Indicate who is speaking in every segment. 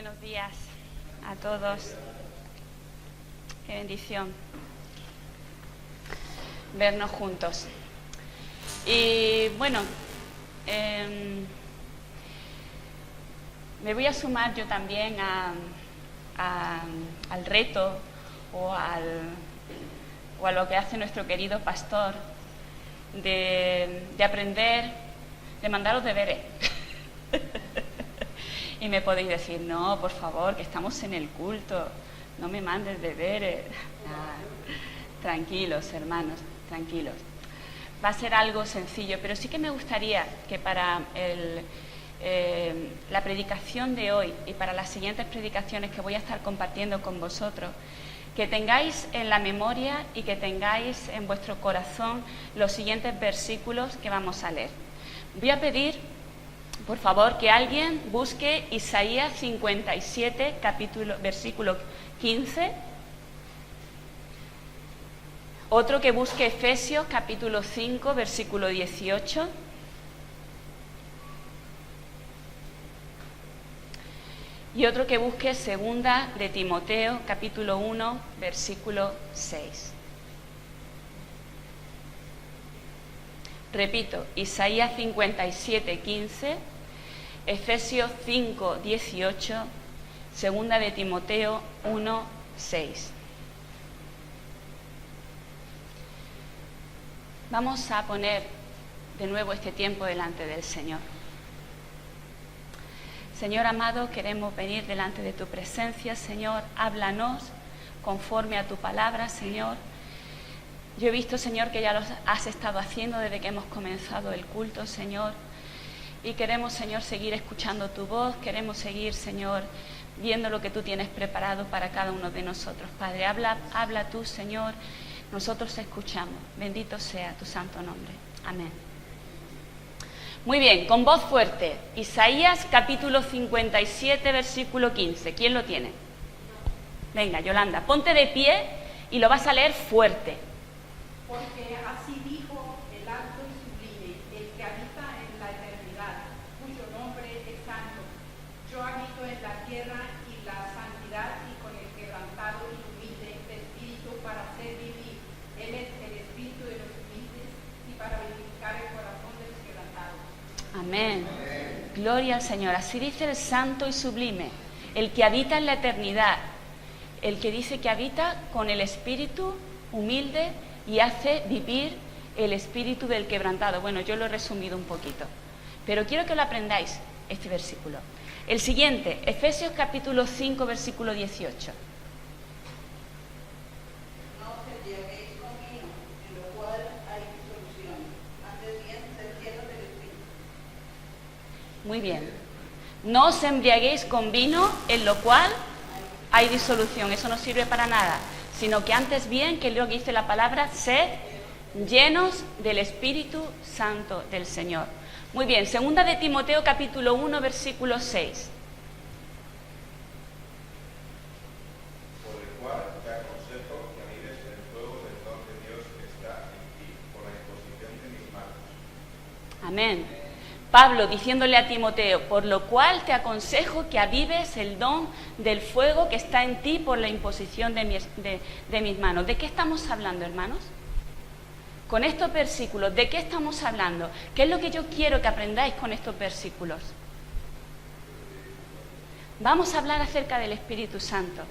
Speaker 1: Buenos días a todos. Qué bendición vernos juntos. Y bueno, me voy a sumar yo también al reto o a lo que hace nuestro querido pastor de aprender, de mandaros deberes. Y me podéis decir, no, por favor, que estamos en el culto, no me mandes deberes. Tranquilos, hermanos, tranquilos. Va a ser algo sencillo, pero sí que me gustaría que para la predicación de hoy y para las siguientes predicaciones que voy a estar compartiendo con vosotros, que tengáis en la memoria y que tengáis en vuestro corazón los siguientes versículos que vamos a leer. Voy a pedir, por favor, que alguien busque Isaías 57, versículo 15. Otro que busque Efesios capítulo 5, versículo 18. Y otro que busque segunda de Timoteo capítulo 1, versículo 6. Repito, Isaías 57, 15, Efesios 5, 18, segunda de Timoteo 1, 6. Vamos a poner de nuevo este tiempo delante del Señor. Señor amado, queremos venir delante de tu presencia, Señor, háblanos conforme a tu palabra, Señor. Yo he visto, Señor, que ya lo has estado haciendo desde que hemos comenzado el culto, Señor. Y queremos, Señor, seguir escuchando tu voz. Queremos seguir, Señor, viendo lo que tú tienes preparado para cada uno de nosotros. Padre, habla tú, Señor. Nosotros escuchamos. Bendito sea tu santo nombre. Amén. Muy bien, con voz fuerte. Isaías capítulo 57, versículo 15. ¿Quién lo tiene? Venga, Yolanda, ponte de pie y lo vas a leer fuerte.
Speaker 2: Porque así dijo el alto y sublime, el que habita en la eternidad, cuyo nombre es santo. Yo habito en la tierra y la santidad y con el quebrantado y humilde de espíritu para hacer vivir. Él es el espíritu de los humildes y para vivificar el corazón de los quebrantados.
Speaker 1: Amén. Gloria al Señor. Así dice el santo y sublime, el que habita en la eternidad, el que dice que habita con el espíritu humilde y hace vivir el espíritu del quebrantado. Bueno, yo lo he resumido un poquito, pero quiero que lo aprendáis, este versículo. El siguiente, Efesios capítulo 5, versículo 18.
Speaker 3: No os embriaguéis con vino, en lo cual hay disolución, antes bien sed llenos del Espíritu.
Speaker 1: Muy bien. No os embriaguéis con vino, en lo cual hay disolución. Eso no sirve para nada, sino que antes bien, que es lo que dice la palabra, sed llenos del Espíritu Santo del Señor. Muy bien, segunda de Timoteo capítulo 1, versículo 6.
Speaker 4: Por el cual te aconsejo que avives el fuego del don de Dios que está en ti, por la imposición de mis manos.
Speaker 1: Amén. Pablo diciéndole a Timoteo, por lo cual te aconsejo que avives el don del fuego que está en ti por la imposición de mis manos. ¿De qué estamos hablando, hermanos? Con estos versículos, ¿de qué estamos hablando? ¿Qué es lo que yo quiero que aprendáis con estos versículos? Vamos a hablar acerca del Espíritu Santo.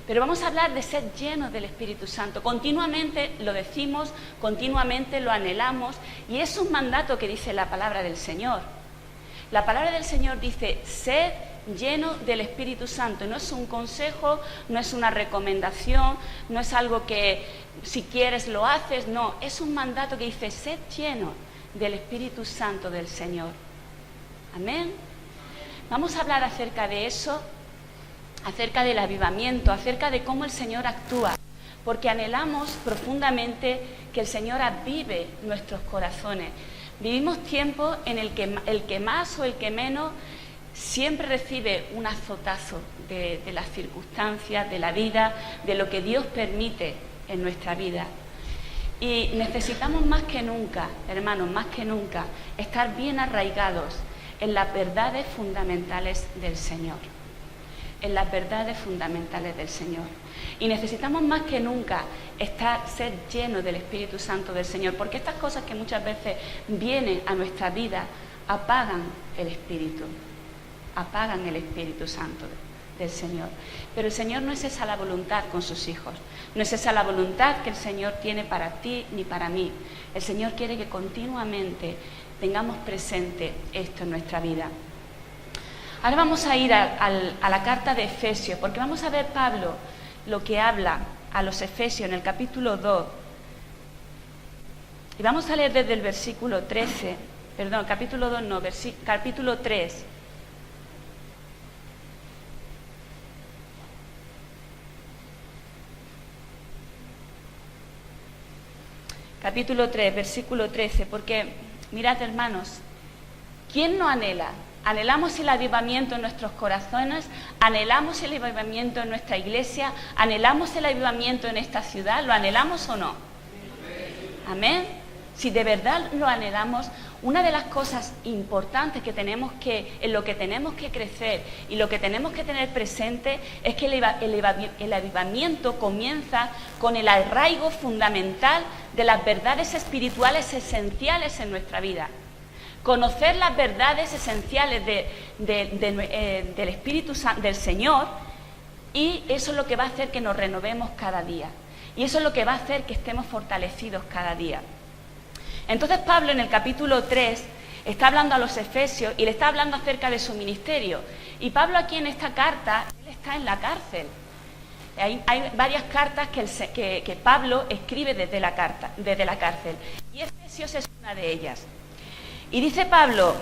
Speaker 1: Pero vamos a hablar de ser llenos del Espíritu Santo. Continuamente lo decimos, continuamente lo anhelamos, y es un mandato que dice la palabra del Señor. La palabra del Señor dice, sed lleno del Espíritu Santo. No es un consejo, no es una recomendación, no es algo que si quieres lo haces, no. Es un mandato que dice, sed lleno del Espíritu Santo del Señor. Amén. Vamos a hablar acerca de eso, acerca del avivamiento, acerca de cómo el Señor actúa, porque anhelamos profundamente que el Señor avive nuestros corazones. Vivimos tiempos en el que más o el que menos siempre recibe un azotazo de las circunstancias, de la vida, de lo que Dios permite en nuestra vida. Y necesitamos más que nunca, hermanos, más que nunca, estar bien arraigados en las verdades fundamentales del Señor. en las verdades fundamentales del Señor. Y necesitamos más que nunca ser llenos del Espíritu Santo del Señor, porque estas cosas que muchas veces vienen a nuestra vida apagan el Espíritu Santo del Señor. Pero el Señor no es esa la voluntad con sus hijos, no es esa la voluntad que el Señor tiene para ti ni para mí. El Señor quiere que continuamente tengamos presente esto en nuestra vida. Ahora vamos a ir a la carta de Efesios, porque vamos a ver Pablo lo que habla a los Efesios en el capítulo 2. Y vamos a leer desde el versículo 13, perdón, capítulo 2 no, capítulo 3. Capítulo 3, versículo 13, porque mirad, hermanos, ¿quién no anhela? Anhelamos el avivamiento en nuestros corazones, anhelamos el avivamiento en nuestra iglesia, anhelamos el avivamiento en esta ciudad, ¿lo anhelamos o no? Amén. Si de verdad lo anhelamos, una de las cosas importantes en lo que tenemos que crecer y lo que tenemos que tener presente es que el avivamiento comienza con el arraigo fundamental de las verdades espirituales esenciales en nuestra vida. Conocer las verdades esenciales del Espíritu Santo, del Señor, y eso es lo que va a hacer que nos renovemos cada día. Y eso es lo que va a hacer que estemos fortalecidos cada día. Entonces Pablo en el capítulo 3 está hablando a los Efesios y le está hablando acerca de su ministerio. Y Pablo aquí en esta carta, él está en la cárcel. Hay varias cartas que Pablo escribe desde la cárcel. Y Efesios es una de ellas. Y dice Pablo,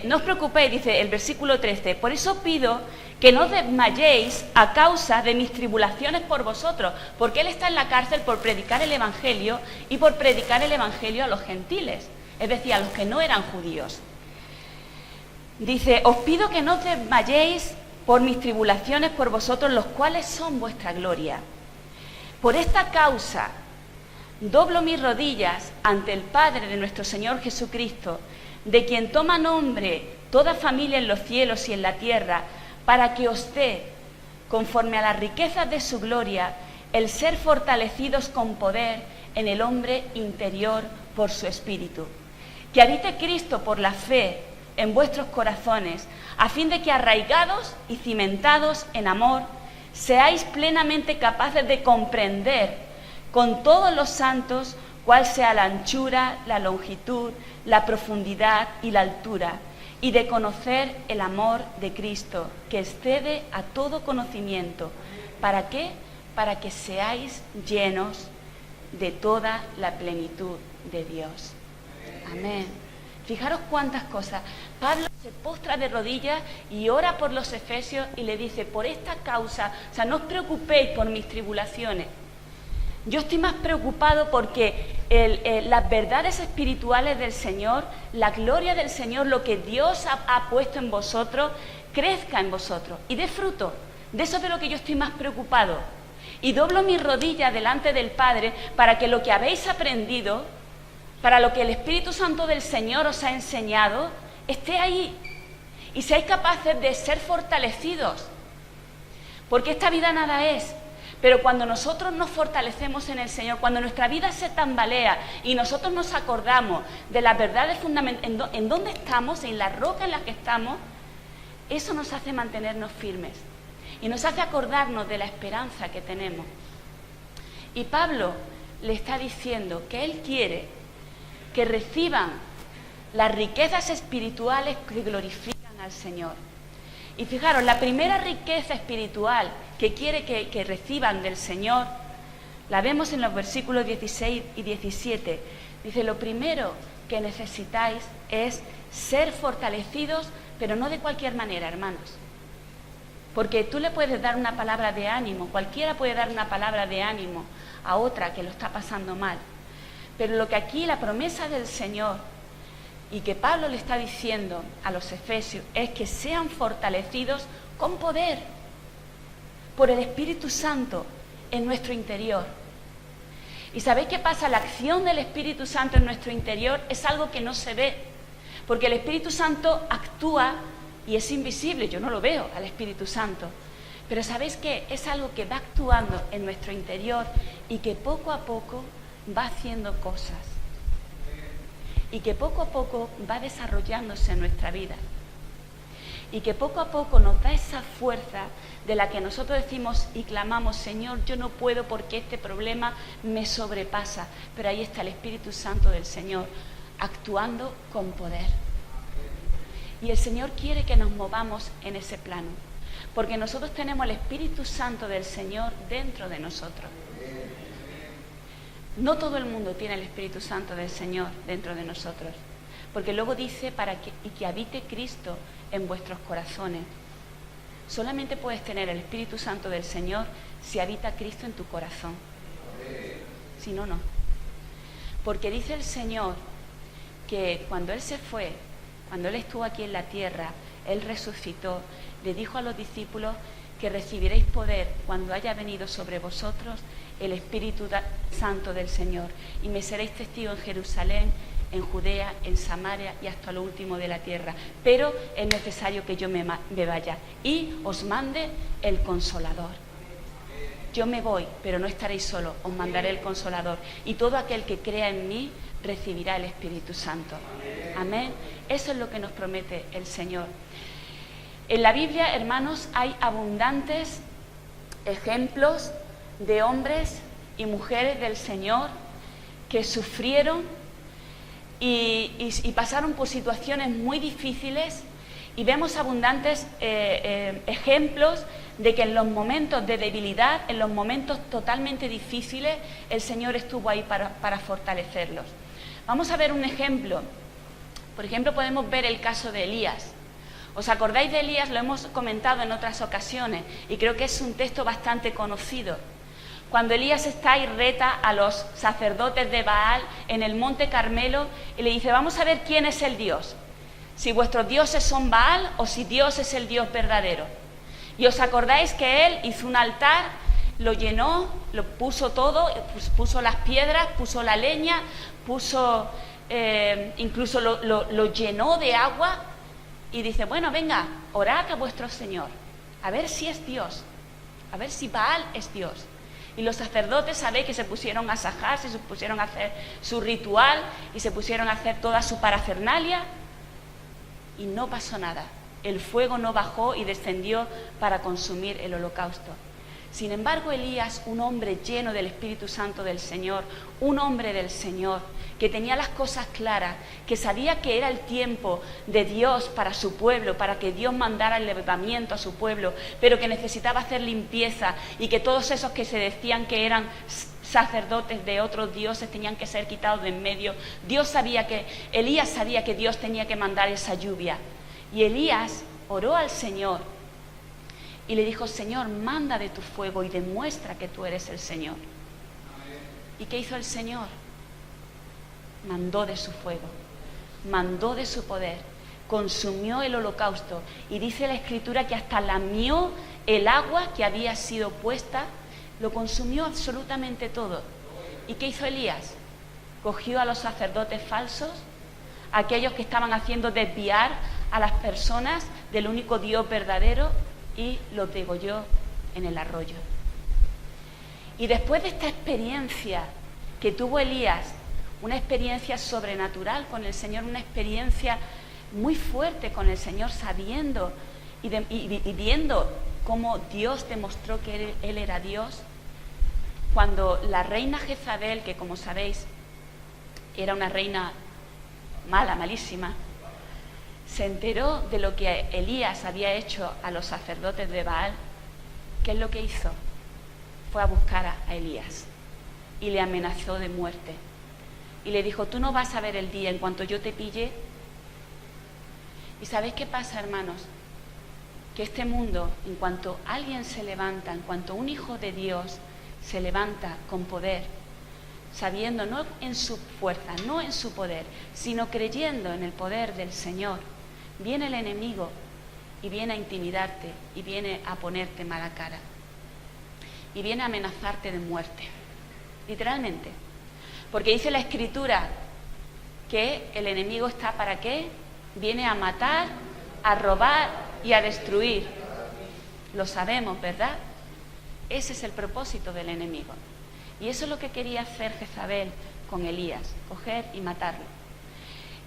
Speaker 1: no os preocupéis, dice el versículo 13, por eso pido que no desmayéis a causa de mis tribulaciones por vosotros, porque él está en la cárcel por predicar el Evangelio y por predicar el Evangelio a los gentiles, es decir, a los que no eran judíos. Dice, os pido que no desmayéis por mis tribulaciones por vosotros, los cuales son vuestra gloria. Por esta causa doblo mis rodillas ante el Padre de nuestro Señor Jesucristo, de quien toma nombre toda familia en los cielos y en la tierra, para que os dé, conforme a las riquezas de su gloria, el ser fortalecidos con poder en el hombre interior por su Espíritu. Que habite Cristo por la fe en vuestros corazones, a fin de que arraigados y cimentados en amor, seáis plenamente capaces de comprender con todos los santos cuál sea la anchura, la longitud, la profundidad y la altura, y de conocer el amor de Cristo, que excede a todo conocimiento. ¿Para qué? Para que seáis llenos de toda la plenitud de Dios. Amén. Fijaros cuántas cosas. Pablo se postra de rodillas y ora por los efesios y le dice, por esta causa, o sea, no os preocupéis por mis tribulaciones. Yo estoy más preocupado porque las verdades espirituales del Señor, la gloria del Señor, lo que Dios ha puesto en vosotros, crezca en vosotros y dé fruto. De eso es de lo que yo estoy más preocupado. Y doblo mis rodillas delante del Padre para que lo que habéis aprendido, para lo que el Espíritu Santo del Señor os ha enseñado, esté ahí. Y seáis capaces de ser fortalecidos. Porque esta vida nada es. Pero cuando nosotros nos fortalecemos en el Señor, cuando nuestra vida se tambalea y nosotros nos acordamos de las verdades fundamentales, en dónde estamos, en la roca en la que estamos, eso nos hace mantenernos firmes y nos hace acordarnos de la esperanza que tenemos. Y Pablo le está diciendo que él quiere que reciban las riquezas espirituales que glorifican al Señor. Y fijaros, la primera riqueza espiritual que quiere que reciban del Señor, la vemos en los versículos 16 y 17. Dice, lo primero que necesitáis es ser fortalecidos, pero no de cualquier manera, hermanos. Porque tú le puedes dar una palabra de ánimo, cualquiera puede dar una palabra de ánimo a otra que lo está pasando mal. Pero lo que aquí la promesa del Señor y que Pablo le está diciendo a los efesios es que sean fortalecidos con poder por el Espíritu Santo en nuestro interior. ¿Y sabéis qué pasa? La acción del Espíritu Santo en nuestro interior es algo que no se ve, porque el Espíritu Santo actúa y es invisible, yo no lo veo al Espíritu Santo. Pero ¿sabéis qué? Es algo que va actuando en nuestro interior y que poco a poco va haciendo cosas. Y que poco a poco va desarrollándose en nuestra vida. Y que poco a poco nos da esa fuerza de la que nosotros decimos y clamamos: Señor, yo no puedo porque este problema me sobrepasa. Pero ahí está el Espíritu Santo del Señor actuando con poder. Y el Señor quiere que nos movamos en ese plano, porque nosotros tenemos el Espíritu Santo del Señor dentro de nosotros. No todo el mundo tiene el Espíritu Santo del Señor dentro de nosotros, porque luego dice que habite Cristo en vuestros corazones. Solamente puedes tener el Espíritu Santo del Señor si habita Cristo en tu corazón. Si no, no. Porque dice el Señor que cuando Él se fue, cuando Él estuvo aquí en la tierra, Él resucitó, le dijo a los discípulos que recibiréis poder cuando haya venido sobre vosotros el Espíritu Santo del Señor, y me seréis testigos en Jerusalén, en Judea, en Samaria y hasta lo último de la tierra. Pero es necesario que yo me vaya y os mande el Consolador. Yo me voy, pero no estaréis solos, os mandaré el Consolador. Y todo aquel que crea en mí recibirá el Espíritu Santo. Amén. Eso es lo que nos promete el Señor. En la Biblia, hermanos, hay abundantes ejemplos de hombres y mujeres del Señor que sufrieron y pasaron por situaciones muy difíciles, y vemos abundantes ejemplos de que en los momentos de debilidad, en los momentos totalmente difíciles, el Señor estuvo ahí para fortalecerlos. Vamos a ver un ejemplo. Por ejemplo, podemos ver el caso de Elías. ¿Os acordáis de Elías? Lo hemos comentado en otras ocasiones y creo que es un texto bastante conocido. Cuando Elías está y reta a los sacerdotes de Baal en el monte Carmelo y le dice: vamos a ver quién es el Dios, si vuestros dioses son Baal o si Dios es el Dios verdadero. Y os acordáis que él hizo un altar, lo llenó, lo puso todo, puso las piedras, puso la leña, incluso lo llenó de agua, y dice: bueno, venga, orad a vuestro Señor, a ver si es Dios, a ver si Baal es Dios. Y los sacerdotes, sabéis que se pusieron a sajarse, se pusieron a hacer su ritual y se pusieron a hacer toda su parafernalia, y no pasó nada. El fuego no bajó y descendió para consumir el holocausto. Sin embargo, Elías, un hombre lleno del Espíritu Santo del Señor, un hombre del Señor, que tenía las cosas claras, que sabía que era el tiempo de Dios para su pueblo, para que Dios mandara el levantamiento a su pueblo, pero que necesitaba hacer limpieza, y que todos esos que se decían que eran sacerdotes de otros dioses tenían que ser quitados de en medio. Elías sabía que Dios tenía que mandar esa lluvia. Y Elías oró al Señor y le dijo: Señor, manda de tu fuego y demuestra que tú eres el Señor. ¿Y qué hizo el Señor? Mandó de su fuego, mandó de su poder, consumió el holocausto, y dice la Escritura que hasta lamió el agua que había sido puesta, lo consumió absolutamente todo. ¿Y qué hizo Elías? Cogió a los sacerdotes falsos, aquellos que estaban haciendo desviar a las personas del único Dios verdadero, y los degolló en el arroyo. Y después de esta experiencia que tuvo Elías, una experiencia sobrenatural con el Señor, una experiencia muy fuerte con el Señor, sabiendo y viendo cómo Dios demostró que Él era Dios, cuando la reina Jezabel, que como sabéis era una reina mala, malísima, se enteró de lo que Elías había hecho a los sacerdotes de Baal, ¿qué es lo que hizo? Fue a buscar a Elías y le amenazó de muerte. Y le dijo: tú no vas a ver el día en cuanto yo te pille. ¿Y sabéis qué pasa, hermanos? Que este mundo, en cuanto alguien se levanta, en cuanto un hijo de Dios se levanta con poder, sabiendo no en su fuerza, no en su poder, sino creyendo en el poder del Señor, viene el enemigo y viene a intimidarte y viene a ponerte mala cara y viene a amenazarte de muerte, literalmente. Porque dice la Escritura que el enemigo está ¿para qué? Viene a matar, a robar y a destruir. Lo sabemos, ¿verdad? Ese es el propósito del enemigo. Y eso es lo que quería hacer Jezabel con Elías, coger y matarlo.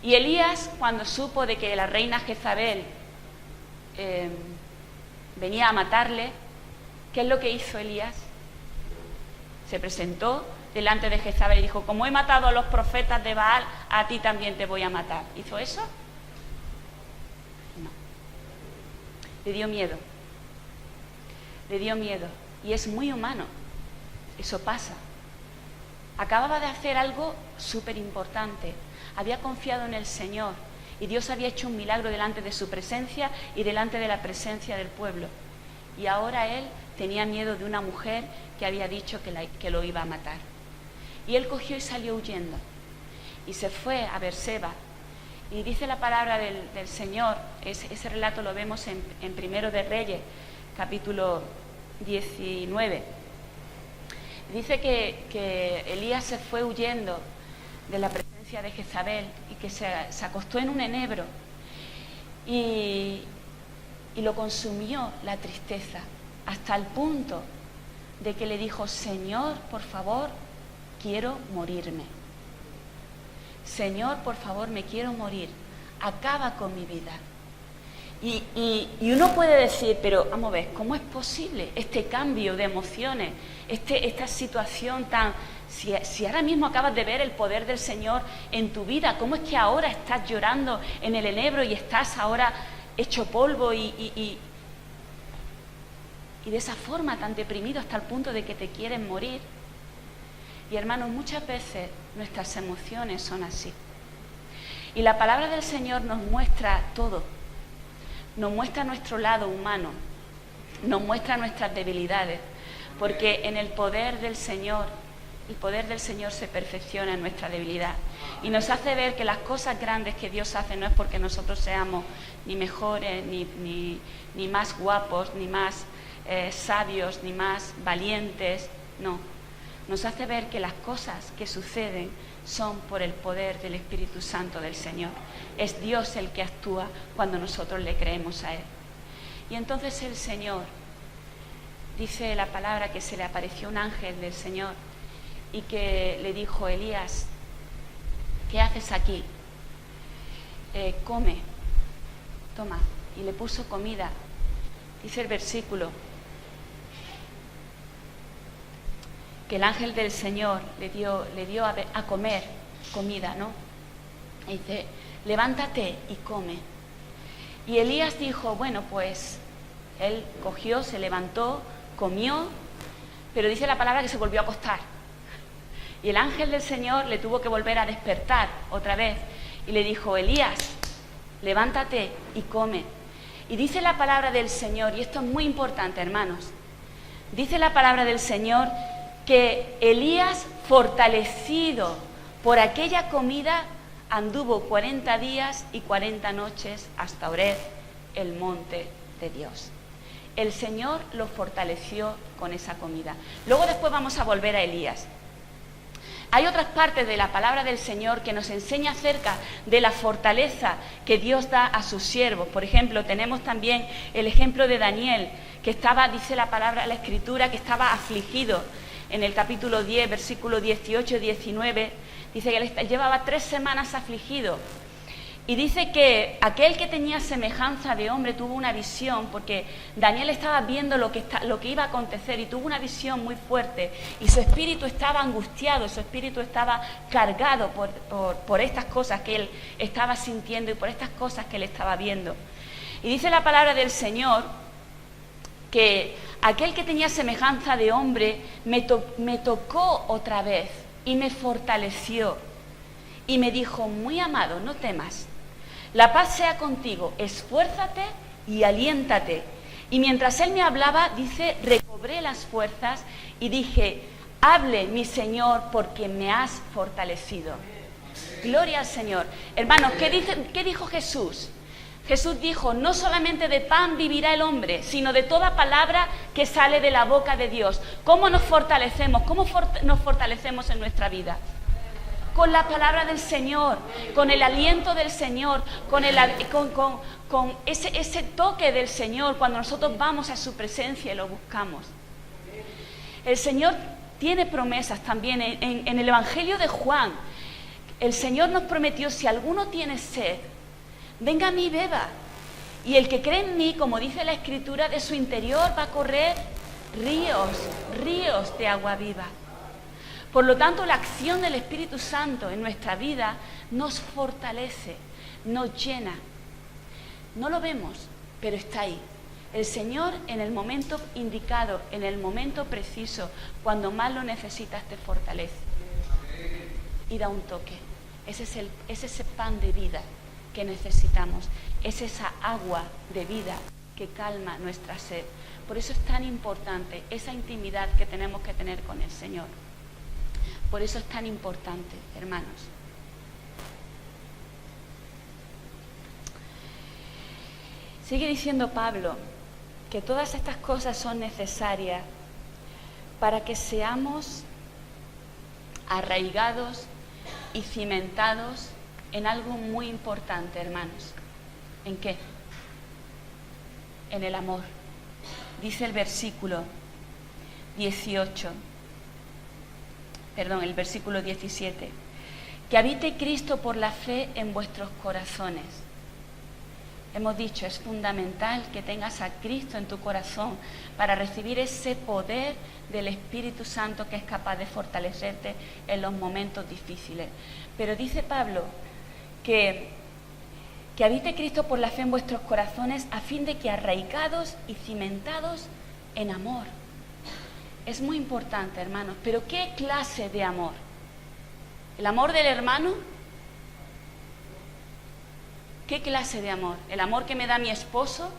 Speaker 1: Y Elías, cuando supo de que la reina Jezabel venía a matarle, ¿qué es lo que hizo Elías? Se presentó delante de Jezabel y dijo: como he matado a los profetas de Baal, a ti también te voy a matar. ¿Hizo eso? No. Le dio miedo. Le dio miedo. Y es muy humano. Eso pasa. Acababa de hacer algo súper importante. Había confiado en el Señor y Dios había hecho un milagro delante de su presencia y delante de la presencia del pueblo. Y ahora él tenía miedo de una mujer que había dicho que lo iba a matar. Y él cogió y salió huyendo. Y se fue a Berseba. Y dice la palabra del Señor, ese relato lo vemos en Primero de Reyes, capítulo 19. Dice que Elías se fue huyendo de la presencia de Jezabel y que se acostó en un enebro y lo consumió la tristeza, hasta el punto de que le dijo: Señor, por favor, quiero morirme. Señor, por favor, me quiero morir. Acaba con mi vida. Y uno puede decir: pero vamos a ver, ¿cómo es posible este cambio de emociones, esta situación tan... Si ahora mismo acabas de ver el poder del Señor en tu vida, ¿cómo es que ahora estás llorando en el enebro y estás ahora hecho polvo y de esa forma tan deprimido hasta el punto de que te quieren morir? Y hermanos, muchas veces nuestras emociones son así. Y la palabra del Señor nos muestra todo. Nos muestra nuestro lado humano, nos muestra nuestras debilidades, porque en el poder del Señor se perfecciona en nuestra debilidad y nos hace ver que las cosas grandes que Dios hace no es porque nosotros seamos ni mejores, ni más guapos, ni más sabios, ni más valientes, no. Nos hace ver que las cosas que suceden son por el poder del Espíritu Santo del Señor. Es Dios el que actúa cuando nosotros le creemos a Él. Y entonces el Señor, dice la palabra que se le apareció un ángel del Señor y que le dijo: Elías, ¿qué haces aquí? Come, toma. Y le puso comida. Dice el versículo que el ángel del Señor le dio a comer comida, ¿no? Y dice: levántate y come. Y Elías dijo: bueno, pues él cogió, se levantó, comió, pero dice la palabra que se volvió a acostar. Y el ángel del Señor le tuvo que volver a despertar otra vez y le dijo: Elías, levántate y come. Y dice la palabra del Señor, y esto es muy importante, hermanos, dice la palabra del Señor que Elías, fortalecido por aquella comida, anduvo 40 días y 40 noches hasta Horeb, el monte de Dios. El Señor lo fortaleció con esa comida. Luego después vamos a volver a Elías. Hay otras partes de la palabra del Señor que nos enseña acerca de la fortaleza que Dios da a sus siervos. Por ejemplo, tenemos también el ejemplo de Daniel, que estaba, dice la palabra, la Escritura, que estaba afligido. En el capítulo 10, versículo 18-19, dice que él llevaba 3 semanas afligido. Y dice que aquel que tenía semejanza de hombre tuvo una visión, porque Daniel estaba viendo lo que iba a acontecer y tuvo una visión muy fuerte. Y su espíritu estaba angustiado, su espíritu estaba cargado por estas cosas que él estaba sintiendo y por estas cosas que él estaba viendo. Y dice la palabra del Señor que aquel que tenía semejanza de hombre me tocó otra vez y me fortaleció y me dijo: muy amado, no temas, la paz sea contigo, esfuérzate y aliéntate. Y mientras él me hablaba, dice, recobré las fuerzas y dije: hable mi Señor, porque me has fortalecido. Gloria al Señor. Hermanos, ¿qué dijo Jesús? Jesús dijo: no solamente de pan vivirá el hombre, sino de toda palabra que sale de la boca de Dios. ¿Cómo nos fortalecemos? ¿Cómo nos fortalecemos en nuestra vida? con la palabra del Señor, con el aliento del Señor, con ese toque del Señor cuando nosotros vamos a su presencia y lo buscamos. El Señor tiene promesas también en el Evangelio de Juan. El Señor nos prometió, si alguno tiene sed, venga a mí y beba. Y el que cree en mí, como dice la Escritura, de su interior va a correr ríos de agua viva. Por lo tanto, la acción del Espíritu Santo en nuestra vida nos fortalece, nos llena. No lo vemos, pero está ahí. El Señor en el momento indicado, en el momento preciso, cuando más lo necesitas, te fortalece y da un toque. Es ese pan de vida que necesitamos, es esa agua de vida que calma nuestra sed. Por eso es tan importante esa intimidad que tenemos que tener con el Señor. Por eso es tan importante, hermanos. Sigue diciendo Pablo que todas estas cosas son necesarias para que seamos arraigados y cimentados en algo muy importante, hermanos. ¿En qué? En el amor. Dice el versículo 17, que habite Cristo por la fe en vuestros corazones. Hemos dicho, es fundamental que tengas a Cristo en tu corazón para recibir ese poder del Espíritu Santo que es capaz de fortalecerte en los momentos difíciles. Pero dice Pablo que habite Cristo por la fe en vuestros corazones a fin de que arraigados y cimentados en amor. Es muy importante, hermanos, pero ¿qué clase de amor? ¿El amor del hermano? ¿Qué clase de amor? ¿El amor que me da mi esposo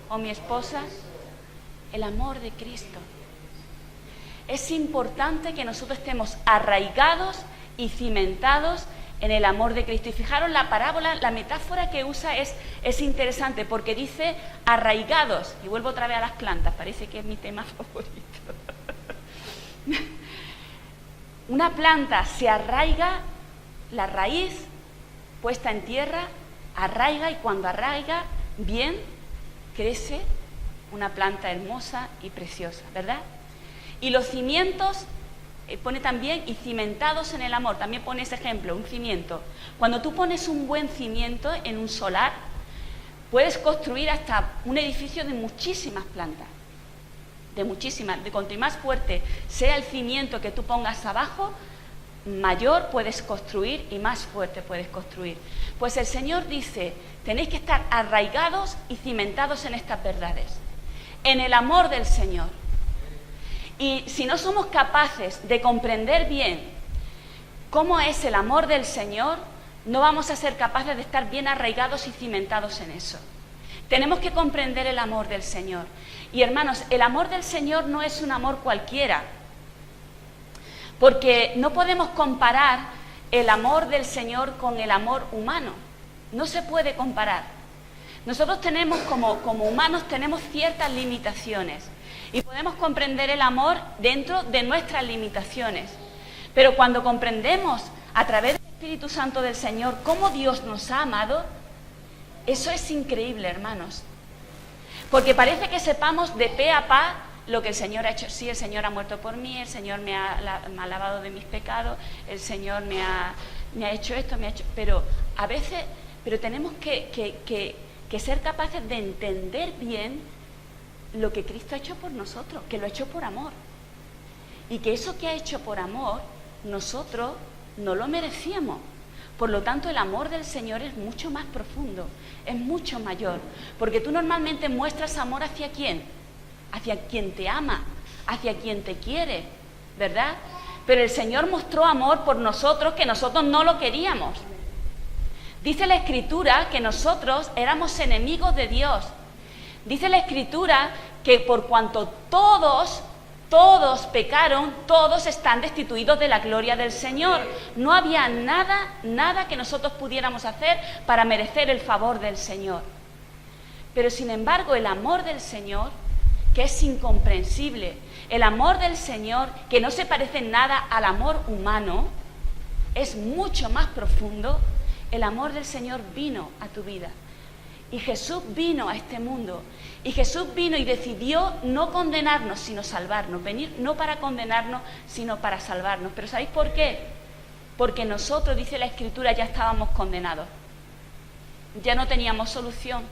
Speaker 1: o mi esposa? El amor de Cristo. Es importante que nosotros estemos arraigados y cimentados en el amor de Cristo. Y fijaros, la parábola, la metáfora que usa es interesante porque dice arraigados. Y vuelvo otra vez a las plantas, parece que es mi tema favorito. Una planta se arraiga, la raíz puesta en tierra, arraiga, y cuando arraiga bien, crece una planta hermosa y preciosa, ¿verdad? Y los cimientos, pone también, y cimentados en el amor, también pone ese ejemplo, un cimiento. Cuando tú pones un buen cimiento en un solar, puedes construir hasta un edificio de muchísimas plantas, de cuanto más fuerte sea el cimiento que tú pongas abajo, mayor puedes construir y más fuerte puedes construir. Pues el Señor dice, tenéis que estar arraigados y cimentados en estas verdades, en el amor del Señor. Y si no somos capaces de comprender bien cómo es el amor del Señor, no vamos a ser capaces de estar bien arraigados y cimentados en eso. Tenemos que comprender el amor del Señor. Y hermanos, el amor del Señor no es un amor cualquiera, porque no podemos comparar el amor del Señor con el amor humano. No se puede comparar. Nosotros tenemos, como humanos, tenemos ciertas limitaciones y podemos comprender el amor dentro de nuestras limitaciones. Pero cuando comprendemos a través del Espíritu Santo del Señor cómo Dios nos ha amado, eso es increíble, hermanos. Porque parece que sepamos de pe a pa lo que el Señor ha hecho. Sí, el Señor ha muerto por mí, el Señor me ha lavado de mis pecados, el Señor me ha hecho esto, pero a veces tenemos que ser capaces de entender bien lo que Cristo ha hecho por nosotros, que lo ha hecho por amor. Y que eso que ha hecho por amor, nosotros no lo merecíamos. Por lo tanto, el amor del Señor es mucho más profundo, es mucho mayor. Porque tú normalmente muestras amor ¿hacia quién? Hacia quien te ama, hacia quien te quiere, ¿verdad? Pero el Señor mostró amor por nosotros que nosotros no lo queríamos. Dice la Escritura que nosotros éramos enemigos de Dios. Dice la Escritura que por cuanto todos pecaron, todos están destituidos de la gloria del Señor. No había nada que nosotros pudiéramos hacer para merecer el favor del Señor. Pero sin embargo, el amor del Señor, que es incomprensible, el amor del Señor, que no se parece en nada al amor humano, es mucho más profundo, el amor del Señor vino a tu vida. Y Jesús vino a este mundo. Y Jesús vino y decidió no condenarnos, sino salvarnos. Venir no para condenarnos, sino para salvarnos. Pero ¿sabéis por qué? Porque nosotros, dice la Escritura, ya estábamos condenados. Ya no teníamos solución.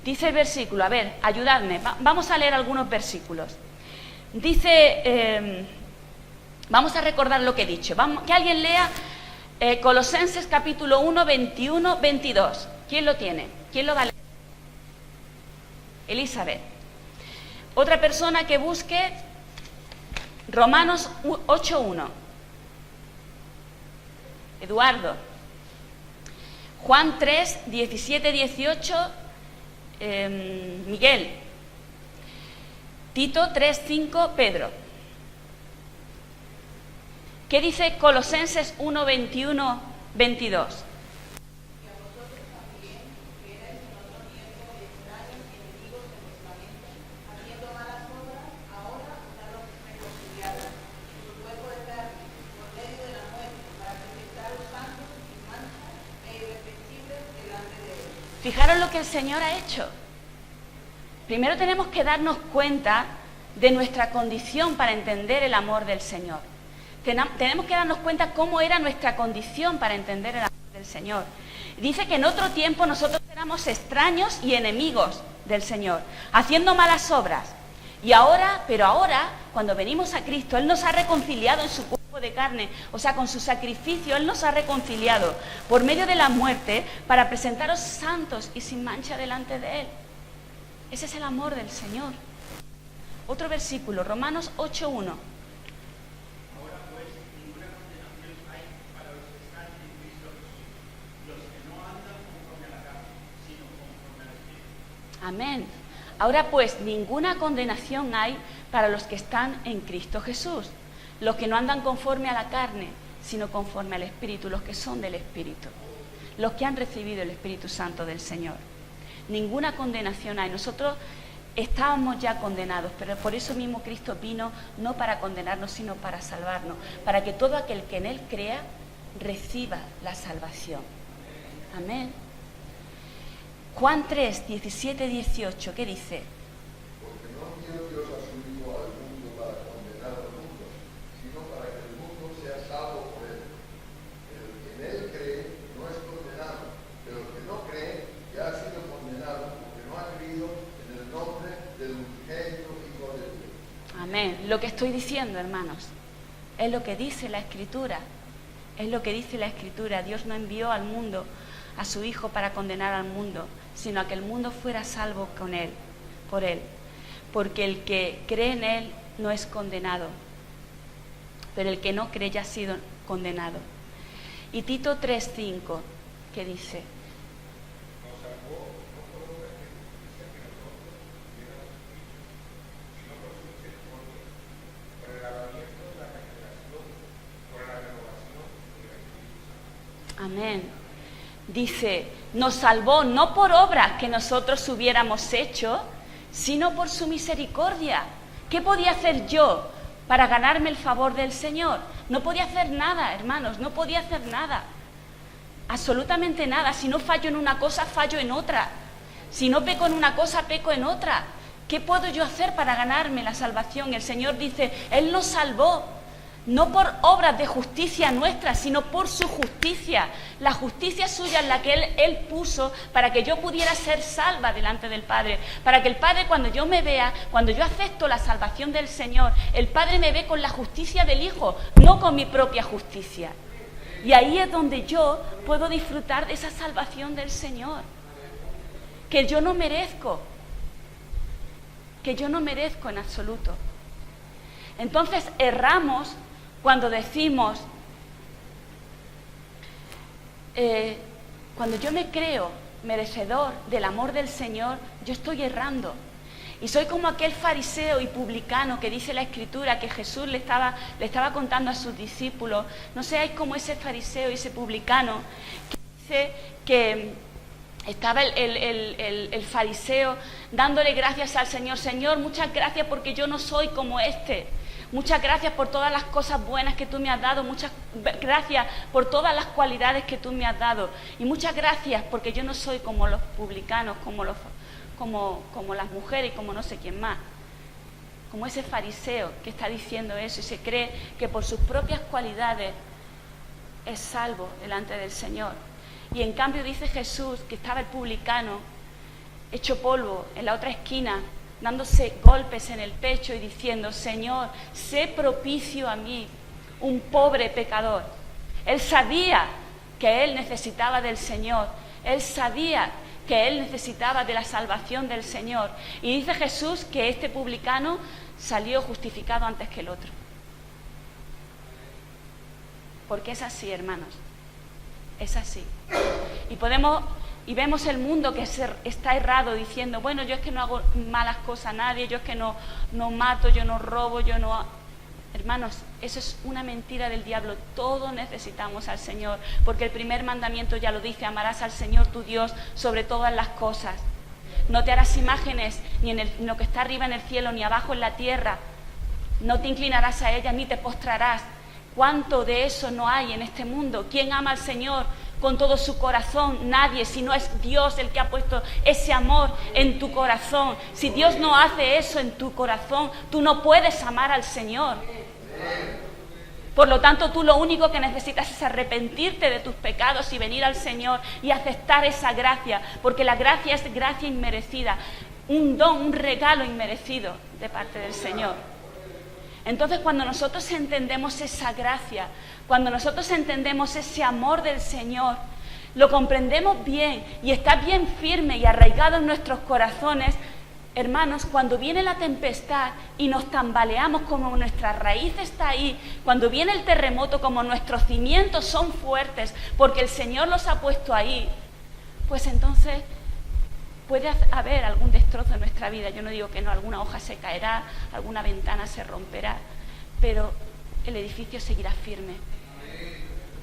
Speaker 1: Dice el versículo, a ver, ayudadme, vamos a leer algunos versículos. Dice, vamos a recordar lo que he dicho. Que alguien lea Colosenses capítulo 1, 21, 22. ¿Quién lo tiene? ¿Quién lo va a leer? Elizabeth. Otra persona que busque Romanos 8, 1. Eduardo. Juan 3, 17, 18, Miguel. Tito 3, 5, Pedro. ¿Qué dice Colosenses 1, 21, 22? Fijaros lo que el Señor ha hecho. Primero tenemos que darnos cuenta de nuestra condición para entender el amor del Señor. Tenemos que darnos cuenta cómo era nuestra condición para entender el amor del Señor. Dice que en otro tiempo nosotros éramos extraños y enemigos del Señor, haciendo malas obras. Y ahora, pero ahora, cuando venimos a Cristo, Él nos ha reconciliado en su cuerpo de carne, o sea, con su sacrificio, Él nos ha reconciliado por medio de la muerte para presentaros santos y sin mancha delante de Él. Ese es el amor del Señor. Otro versículo, Romanos 8:1. Amén. Ahora pues, ninguna condenación hay para los que están en Cristo Jesús, los que no andan conforme a la carne, sino conforme al Espíritu, los que son del Espíritu, los que han recibido el Espíritu Santo del Señor. Ninguna condenación hay. Nosotros estábamos ya condenados, pero por eso mismo Cristo vino no para condenarnos, sino para salvarnos, para que todo aquel que en Él crea reciba la salvación. Amén. Juan 3, 17, 18, ¿qué dice?
Speaker 5: Porque no envió Dios a su Hijo al mundo para condenar al mundo, sino para que el mundo sea salvo por Él. El que en Él cree no es condenado, pero el que no cree ya ha sido condenado porque no ha creído en el nombre del unigénito Hijo de Dios.
Speaker 1: Amén. Lo que estoy diciendo, hermanos, es lo que dice la Escritura. Es lo que dice la Escritura. Dios no envió al mundo a su Hijo para condenar al mundo, sino a que el mundo fuera salvo con Él, por Él. Porque el que cree en Él no es condenado, pero el que no cree ya ha sido condenado. Y Tito 3:5, ¿qué dice? Amén. Dice, nos salvó no por obras que nosotros hubiéramos hecho, sino por su misericordia. ¿Qué podía hacer yo para ganarme el favor del Señor? No podía hacer nada, hermanos, no podía hacer nada. Absolutamente nada. Si no fallo en una cosa, fallo en otra. Si no peco en una cosa, peco en otra. ¿Qué puedo yo hacer para ganarme la salvación? El Señor dice, Él nos salvó. No por obras de justicia nuestra, sino por su justicia. La justicia suya es la que Él puso para que yo pudiera ser salva delante del Padre. Para que el Padre, cuando yo me vea, cuando yo acepto la salvación del Señor, el Padre me ve con la justicia del Hijo, no con mi propia justicia. Y ahí es donde yo puedo disfrutar de esa salvación del Señor. Que yo no merezco. Que yo no merezco en absoluto. Entonces erramos cuando decimos, cuando yo me creo merecedor del amor del Señor, yo estoy errando. Y soy como aquel fariseo y publicano que dice la Escritura que Jesús le estaba contando a sus discípulos. No seáis como ese fariseo y ese publicano que dice que estaba el fariseo dándole gracias al Señor. Señor, muchas gracias porque yo no soy como este. Muchas gracias por todas las cosas buenas que tú me has dado. Muchas gracias por todas las cualidades que tú me has dado. Y muchas gracias porque yo no soy como los publicanos, como las mujeres y como no sé quién más. Como ese fariseo que está diciendo eso y se cree que por sus propias cualidades es salvo delante del Señor. Y en cambio dice Jesús que estaba el publicano hecho polvo en la otra esquina, dándose golpes en el pecho y diciendo: Señor, sé propicio a mí, un pobre pecador. Él sabía que él necesitaba del Señor, él sabía que él necesitaba de la salvación del Señor. Y dice Jesús que este publicano salió justificado antes que el otro. Porque es así, hermanos, es así. Y vemos el mundo que está errado diciendo: bueno, yo es que no hago malas cosas a nadie, yo es que no mato, yo no robo, yo no... Hermanos, eso es una mentira del diablo. Todos necesitamos al Señor, porque el primer mandamiento ya lo dice: amarás al Señor tu Dios sobre todas las cosas. No te harás imágenes ni en lo que está arriba en el cielo, ni abajo en la tierra. No te inclinarás a ellas, ni te postrarás. ¿Cuánto de eso no hay en este mundo? ¿Quién ama al Señor con todo su corazón? Nadie, si no es Dios el que ha puesto ese amor en tu corazón. Si Dios no hace eso en tu corazón, tú no puedes amar al Señor. Por lo tanto, tú lo único que necesitas es arrepentirte de tus pecados y venir al Señor y aceptar esa gracia, porque la gracia es gracia inmerecida, un don, un regalo inmerecido de parte del Señor. Entonces, cuando nosotros entendemos esa gracia, cuando nosotros entendemos ese amor del Señor, lo comprendemos bien y está bien firme y arraigado en nuestros corazones, hermanos, cuando viene la tempestad y nos tambaleamos, como nuestra raíz está ahí, cuando viene el terremoto, como nuestros cimientos son fuertes, porque el Señor los ha puesto ahí, pues entonces puede haber algún destrozo en nuestra vida. Yo no digo que no, alguna hoja se caerá, alguna ventana se romperá, pero el edificio seguirá firme,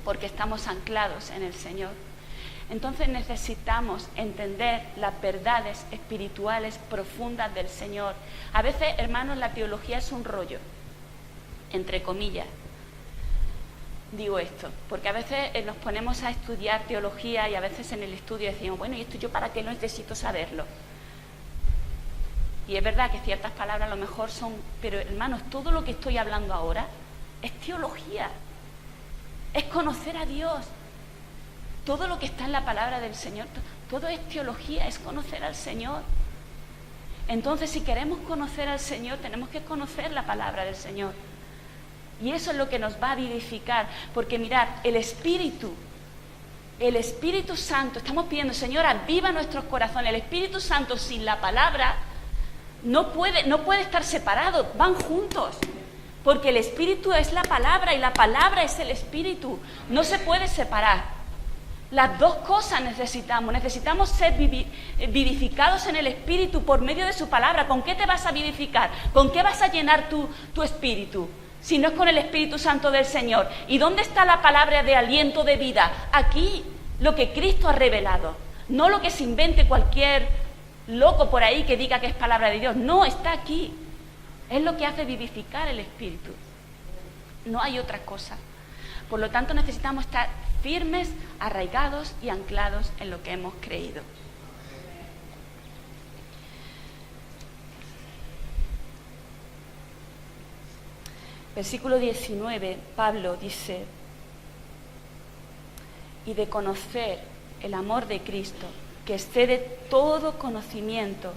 Speaker 1: porque estamos anclados en el Señor. Entonces necesitamos entender las verdades espirituales profundas del Señor. A veces, hermanos, la teología es un rollo, entre comillas. Digo esto, porque a veces nos ponemos a estudiar teología y a veces en el estudio decimos: bueno, ¿y esto yo para qué necesito saberlo? Y es verdad que ciertas palabras a lo mejor son... Pero, hermanos, todo lo que estoy hablando ahora es teología, es conocer a Dios. Todo lo que está en la palabra del Señor, todo es teología, es conocer al Señor. Entonces, si queremos conocer al Señor, tenemos que conocer la palabra del Señor. Y eso es lo que nos va a vivificar, porque mirad, el Espíritu Santo, estamos pidiendo: Señor, aviva nuestros corazones. El Espíritu Santo sin la palabra no puede estar separado, van juntos, porque el Espíritu es la palabra y la palabra es el Espíritu, no se puede separar. Las dos cosas necesitamos ser vivificados en el Espíritu por medio de su palabra. ¿Con qué te vas a vivificar? ¿Con qué vas a llenar tu espíritu? Si no es con el Espíritu Santo del Señor. ¿Y dónde está la palabra de aliento de vida? Aquí, lo que Cristo ha revelado, no lo que se invente cualquier loco por ahí que diga que es palabra de Dios. No, está aquí. Es lo que hace vivificar el Espíritu. No hay otra cosa. Por lo tanto, necesitamos estar firmes, arraigados y anclados en lo que hemos creído. Versículo 19, Pablo dice: y de conocer el amor de Cristo, que excede todo conocimiento,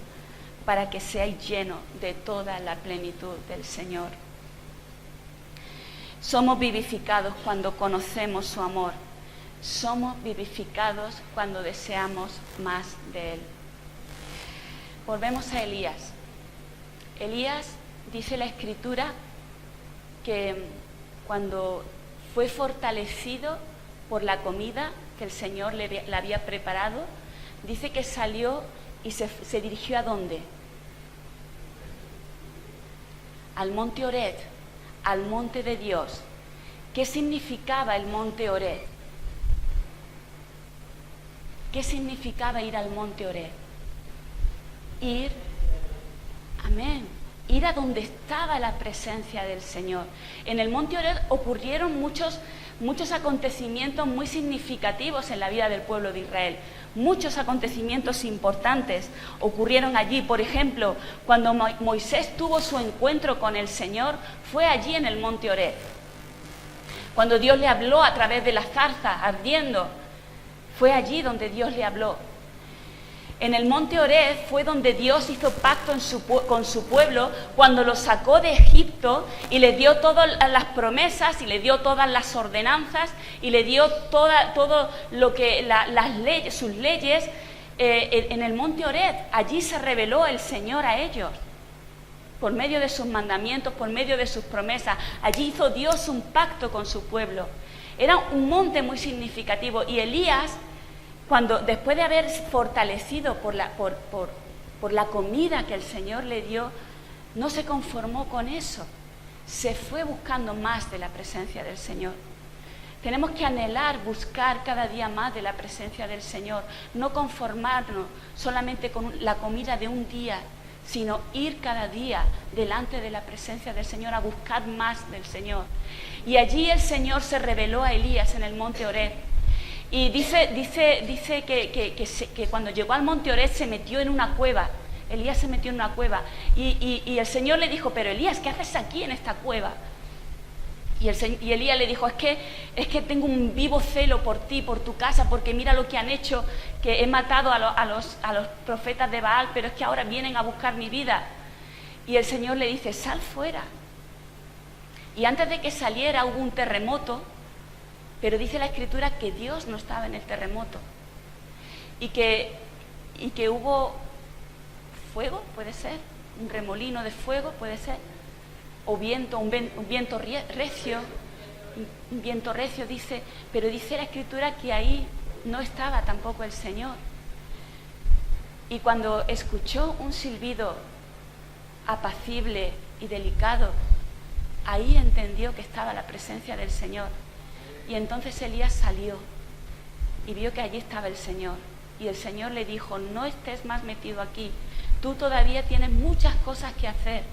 Speaker 1: para que seáis llenos de toda la plenitud del Señor. Somos vivificados cuando conocemos su amor. Somos vivificados cuando deseamos más de Él. Volvemos a Elías. Elías, dice la Escritura, que cuando fue fortalecido por la comida que el Señor le había preparado, dice que salió y se dirigió ¿a dónde? Al monte Horeb, al monte de Dios. ¿Qué significaba el monte Horeb? ¿Qué significaba ir al monte Horeb? Ir, amén, ir a donde estaba la presencia del Señor. En el monte Oreb ocurrieron muchos acontecimientos muy significativos en la vida del pueblo de Israel. Muchos acontecimientos importantes ocurrieron allí. Por ejemplo, cuando Moisés tuvo su encuentro con el Señor, fue allí en el monte Oreb. Cuando Dios le habló a través de la zarza ardiendo, fue allí donde Dios le habló. En el monte Oreb fue donde Dios hizo pacto con su pueblo cuando los sacó de Egipto y le dio todas las promesas y le dio todas las ordenanzas y le dio todo lo que las leyes, sus leyes en el monte Oreb. Allí se reveló el Señor a ellos por medio de sus mandamientos, por medio de sus promesas. Allí hizo Dios un pacto con su pueblo. Era un monte muy significativo y Elías, después de haber fortalecido por la comida que el Señor le dio, no se conformó con eso. Se fue buscando más de la presencia del Señor. Tenemos que anhelar, buscar cada día más de la presencia del Señor. No conformarnos solamente con la comida de un día, sino ir cada día delante de la presencia del Señor a buscar más del Señor. Y allí el Señor se reveló a Elías en el monte Oreb. Y dice que cuando llegó al monte Oreb se metió en una cueva. Elías se metió en una cueva. Y el Señor le dijo, pero Elías, ¿qué haces aquí en esta cueva? Y Elías le dijo, es que tengo un vivo celo por ti, por tu casa, porque mira lo que han hecho, que he matado a los profetas de Baal, pero es que ahora vienen a buscar mi vida. Y el Señor le dice, sal fuera. Y antes de que saliera hubo un terremoto. Pero dice la Escritura que Dios no estaba en el terremoto y que hubo fuego, puede ser, un remolino de fuego, puede ser, o viento, un viento recio, dice, pero dice la Escritura que ahí no estaba tampoco el Señor. Y cuando escuchó un silbido apacible y delicado, ahí entendió que estaba la presencia del Señor. Y entonces Elías salió y vio que allí estaba el Señor. Y el Señor le dijo, no estés más metido aquí. Tú todavía tienes muchas cosas que hacer.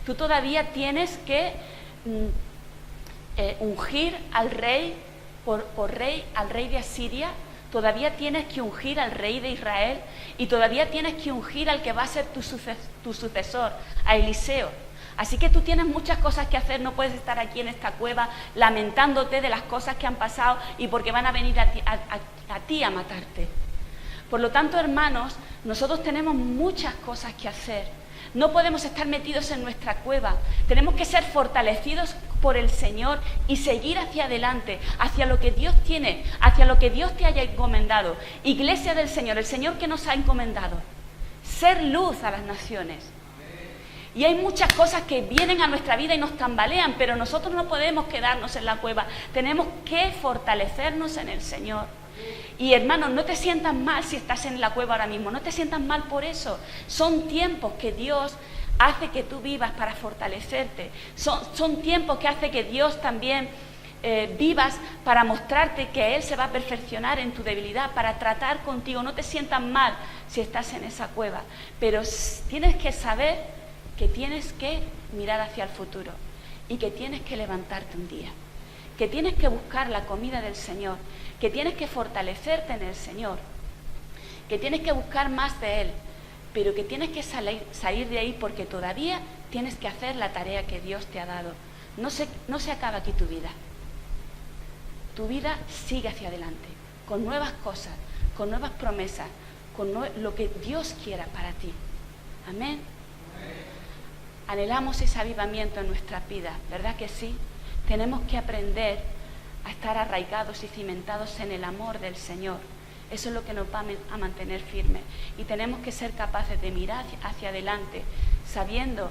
Speaker 1: Tú todavía tienes que ungir al rey, por rey, al rey de Asiria. Todavía tienes que ungir al rey de Israel. Y todavía tienes que ungir al que va a ser tu sucesor, a Eliseo. Así que tú tienes muchas cosas que hacer, no puedes estar aquí en esta cueva lamentándote de las cosas que han pasado y porque van a venir a ti a matarte. Por lo tanto, hermanos, nosotros tenemos muchas cosas que hacer. No podemos estar metidos en nuestra cueva. Tenemos que ser fortalecidos por el Señor y seguir hacia adelante, hacia lo que Dios tiene, hacia lo que Dios te haya encomendado. Iglesia del Señor, el Señor que nos ha encomendado. Ser luz a las naciones. Y hay muchas cosas que vienen a nuestra vida y nos tambalean, pero nosotros no podemos quedarnos en la cueva. Tenemos que fortalecernos en el Señor. Y hermanos, no te sientas mal si estás en la cueva ahora mismo, no te sientas mal por eso. Son tiempos que Dios hace que tú vivas para fortalecerte. Son tiempos que hace que Dios también vivas para mostrarte que Él se va a perfeccionar en tu debilidad, para tratar contigo. No te sientas mal si estás en esa cueva, pero tienes que saber que tienes que mirar hacia el futuro y que tienes que levantarte un día, que tienes que buscar la comida del Señor, que tienes que fortalecerte en el Señor, que tienes que buscar más de Él, pero que tienes que salir de ahí porque todavía tienes que hacer la tarea que Dios te ha dado. No se acaba aquí tu vida. Tu vida sigue hacia adelante, con nuevas cosas, con nuevas promesas, con lo que Dios quiera para ti. Amén. Anhelamos ese avivamiento en nuestras vidas, ¿verdad que sí? Tenemos que aprender a estar arraigados y cimentados en el amor del Señor. Eso es lo que nos va a mantener firmes. Y tenemos que ser capaces de mirar hacia adelante, sabiendo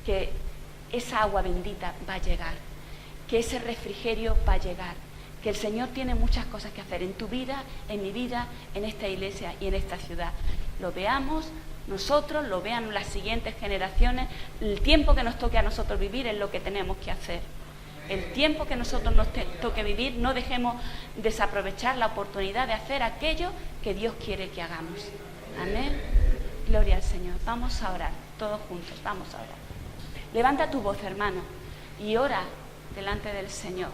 Speaker 1: que esa agua bendita va a llegar, que ese refrigerio va a llegar, que el Señor tiene muchas cosas que hacer en tu vida, en mi vida, en esta iglesia y en esta ciudad. Lo veamos nosotros, lo vean las siguientes generaciones. El tiempo que nos toque a nosotros vivir es lo que tenemos que hacer. El tiempo que nosotros nos toque vivir, no dejemos desaprovechar la oportunidad de hacer aquello que Dios quiere que hagamos. Amén. Gloria al Señor. Vamos a orar, todos juntos, vamos a orar. Levanta tu voz, hermano, y ora delante del Señor.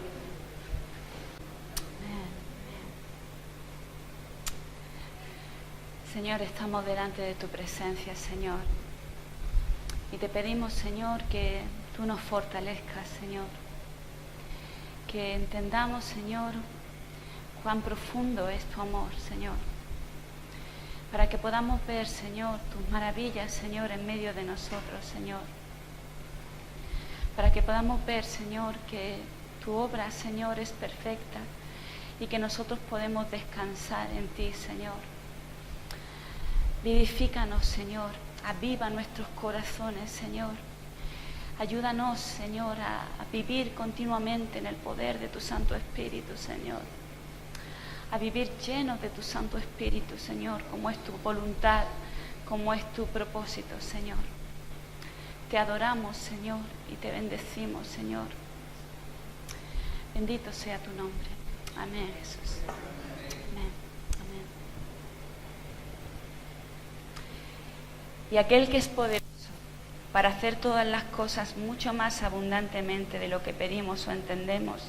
Speaker 1: Señor, estamos delante de tu presencia, Señor. Y te pedimos, Señor, que tú nos fortalezcas, Señor. Que entendamos, Señor, cuán profundo es tu amor, Señor. Para que podamos ver, Señor, tus maravillas, Señor, en medio de nosotros, Señor. Para que podamos ver, Señor, que tu obra, Señor, es perfecta y que nosotros podemos descansar en ti, Señor. Vivifícanos, Señor. Aviva nuestros corazones, Señor. Ayúdanos, Señor, a vivir continuamente en el poder de tu Santo Espíritu, Señor. A vivir llenos de tu Santo Espíritu, Señor, como es tu voluntad, como es tu propósito, Señor. Te adoramos, Señor, y te bendecimos, Señor. Bendito sea tu nombre. Amén, Jesús. Amén. Amén. Y aquel que es poderoso para hacer todas las cosas mucho más abundantemente de lo que pedimos o entendemos,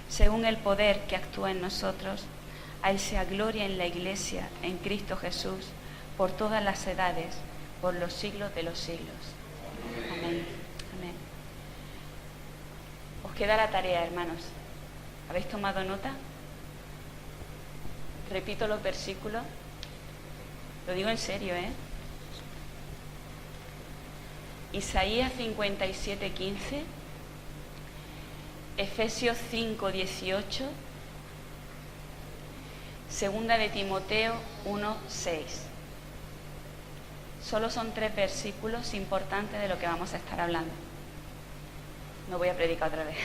Speaker 1: según el poder que actúa en nosotros, a Él sea gloria en la Iglesia, en Cristo Jesús, por todas las edades, por los siglos de los siglos. Amén. Amén. Os queda la tarea, hermanos. ¿Habéis tomado nota? Repito los versículos. Lo digo en serio, ¿eh? Isaías 57:15, Efesios 5:18, Segunda de Timoteo 1:6. Solo son 3 versículos importantes de lo que vamos a estar hablando. No voy a predicar otra vez.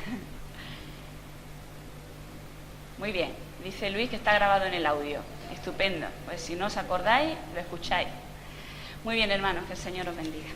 Speaker 1: Muy bien, dice Luis que está grabado en el audio. Estupendo. Pues si no os acordáis, lo escucháis. Muy bien, hermanos, que el Señor os bendiga.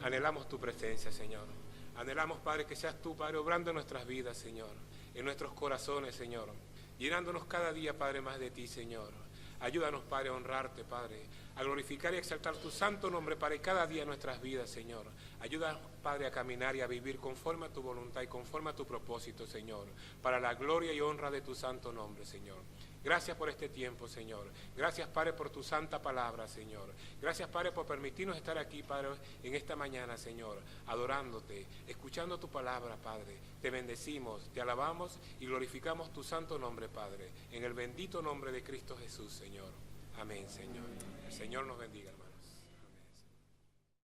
Speaker 6: Anhelamos tu presencia, Señor. Anhelamos, Padre, que seas tú, Padre, obrando en nuestras vidas, Señor, en nuestros corazones, Señor, llenándonos cada día, Padre, más de ti, Señor. Ayúdanos, Padre, a honrarte, Padre, a glorificar y exaltar tu santo nombre, Padre, cada día en nuestras vidas, Señor. Ayúdanos, Padre, a caminar y a vivir conforme a tu voluntad y conforme a tu propósito, Señor, para la gloria y honra de tu santo nombre, Señor. Gracias por este tiempo, Señor. Gracias, Padre, por tu santa palabra, Señor. Gracias, Padre, por permitirnos estar aquí, Padre, en esta mañana, Señor, adorándote, escuchando tu palabra, Padre. Te bendecimos, te alabamos y glorificamos tu santo nombre, Padre, en el bendito nombre de Cristo Jesús, Señor. Amén, Señor. El Señor nos bendiga, hermano.